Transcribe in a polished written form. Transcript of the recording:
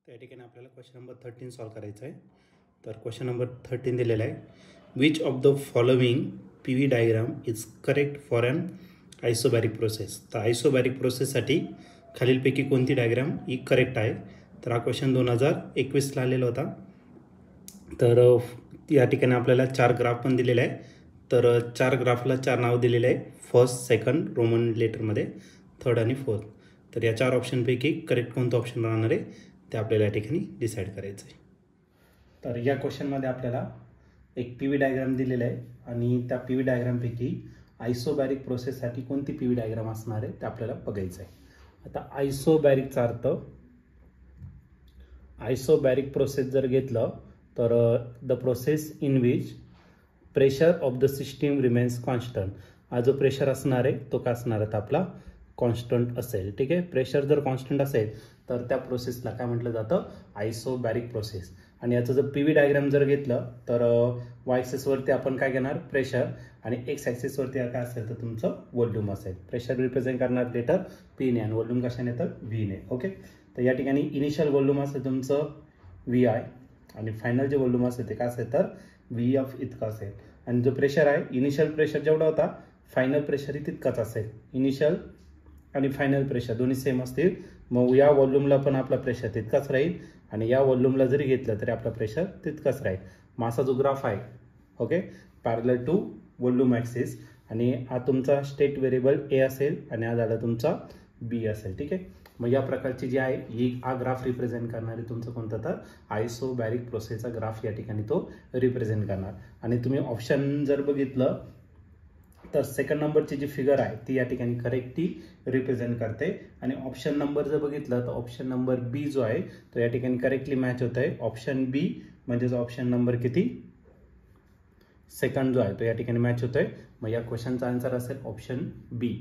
त्या ठिकाणी आपल्याला क्वेश्चन नंबर 13 सॉल्व करायचा आहे. तर क्वेश्चन नंबर 13 दिलेला आहे. Which of the following P V diagram is correct for an isobaric process. तर आयसोबॅरिक प्रोसेससाठी खालीलपैकी कोणती डायग्राम ही करेक्ट आहे. तर हा क्वेश्चन 2021ला आलेला होता. तर या ठिकाणी आपल्याला 4 ग्राफ पण दिलेले आहे. तर 4 ग्राफला 4 नाव दिलेले आहे. फर्स्ट, सेकंड, रोमन लेटरमध्ये, थर्ड आणि फोर्थ. तर या 4 ऑप्शनपैकी करेक्ट कोणतं ऑप्शन राहणार आहे ते आपल्याला या ठिकाणी डिसाईड करायचं आहे. तर या क्वेश्चनमध्ये आपल्याला एक पी व्ही डायग्राम दिलेला आहे आणि त्या पी व्ही डायग्रामपैकी आयसोबॅरिक प्रोसेससाठी कोणती पी व्ही डायग्राम असणार आहे ते आपल्याला बघायचं आहे. आता आयसोबॅरिकचा अर्थ, आयसोबॅरिक प्रोसेस जर घेतलं तर the process in which pressure of the system remains constant. हा जो प्रेशर असणार आहे तो काय असणार आहे, तर आपला कॉन्स्टंट असेल. ठीक आहे, प्रेशर जर कॉन्स्टंट असेल तर त्या प्रोसेसला काय म्हटलं जातं, आयसोबॅरिक प्रोसेस. आणि याचं जर पी व्ही डायग्राम जर घेतलं तर वाय ॲक्सिसवरती आपण काय घेणार, प्रेशर, आणि एक्स ॲक्सिसवरती काय असेल तर तुमचं व्हॉल्यूम असेल. प्रेशर रिप्रेझेंट करणार लेटर पीने आणि व्हॉल्यूम कशाने येतं, व्हीने. ओके, तर या ठिकाणी इनिशियल व्हॉल्यूम असेल तुमचं व्ही आय आणि फायनल जे व्हॉल्यूम असेल ते काय असेल तर व्ही एफ इतका असेल. आणि जो प्रेशर आहे, इनिशियल प्रेशर जेवढा होता फायनल प्रेशरही तितकाच असेल. इनिशियल आणि फायनल प्रेशर दोन्ही सेम असतील, मग या व्हॉल्यूमला पण आपला प्रेशर तितकाच राहील आणि या व्हॉल्यूमला जरी घेतलं तरी आपला प्रेशर तितकाच राहील. मासा जो ग्राफ आहे, okay, parallel to volume axis, आणि हा तुमचा स्टेट व्हेरिएबल ए असेल आणि हा झाला तुमचा बी असेल. ठीक आहे, मग या प्रकारची जी आहे ही हा ग्राफ रिप्रेझेंट करणारी तुमचं कोणतं तर आयसोबॅरिक प्रोसेसचा ग्राफ या ठिकाणी तो रिप्रेझेंट करणार. आणि तुम्ही ऑप्शन जर बघितलं तर सेकंड नंबरची जी फिगर आहे ती या ठिकाणी करेक्टली रिप्रेझेंट करते. आणि ऑप्शन नंबर जर बघितलं तर ऑप्शन नंबर बी जो आहे तो या ठिकाणी करेक्टली मॅच होत आहे. ऑप्शन बी म्हणजेच ऑप्शन नंबर किती, सेकंड जो आहे तो या ठिकाणी मॅच होतोय. मग या क्वेश्चनचा आन्सर असेल ऑप्शन बी.